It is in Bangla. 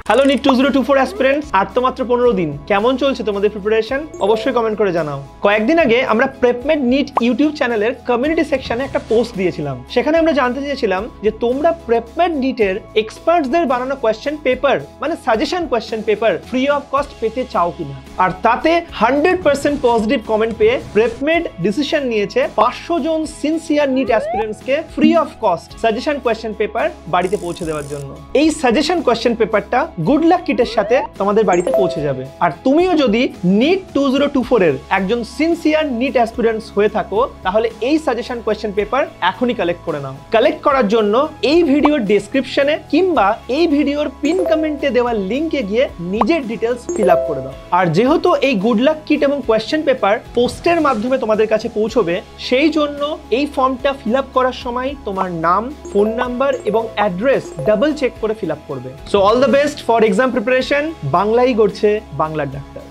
হ্যালো নিট 2024 অ্যাসপিরেন্টস, আর তো মাত্র 15 দিন। কেমন চলছে তোমাদের প্রিপারেশন? অবশ্যই কমেন্ট করে জানাও। কয়েকদিন আগে আমরা প্রেপমেড নিট ইউটিউব চ্যানেলের কমিউনিটি সেকশনে একটা পোস্ট দিয়েছিলাম। সেখানে আমরা জানতে চেয়েছিলাম যে তোমরা প্রেপমেড নিটের এক্সপার্টসদের বানানো কোয়েশ্চেন পেপার মানে suggestion question paper free of cost পেতে চাও কিনা। আর তাতে 100% পজিটিভ কমেন্ট পেয়ে প্রেপমেড ডিসিশন নিয়েছে 500 জন সিনসিয়ার নিট অ্যাসপিরেন্টসকে free of cost suggestion question paper বাড়িতে পৌঁছে দেওয়ার জন্য। এই সাজেশন কোয়েশ্চেন পেপারটা গুড লাক কিটের সাথে তোমাদের বাড়িতে পৌঁছে যাবে। আর তুমিও যদি নিট 2024 এর একজন সিনসিয়ার নিট অ্যাসপিরেন্টস হয়ে থাকো, তাহলে এই সাজেশন কোয়েশ্চেন পেপার এখনই কালেক্ট করে নাও। কালেক্ট করার জন্য এই ভিডিওর ডেসক্রিপশনে কিংবা এই ভিডিওর পিন কমেন্টে দেওয়া লিংকে গিয়ে নিজের ডিটেলস ফিল আপ করে দাও। আর যেহেতু এই গুড লাক কিট এবং কোয়েশ্চেন পেপার পোস্টের মাধ্যমে তোমাদের কাছে পৌঁছবে, সেই জন্য এই ফর্মটা ফিল আপ করার সময় তোমার নাম, ফোন নাম্বার এবং অ্যাড্রেস ডাবল চেক করে ফিল আপ করবে। So all the best for exam preparation. বাংলাই গড়ছে বাংলার ডাক্তার।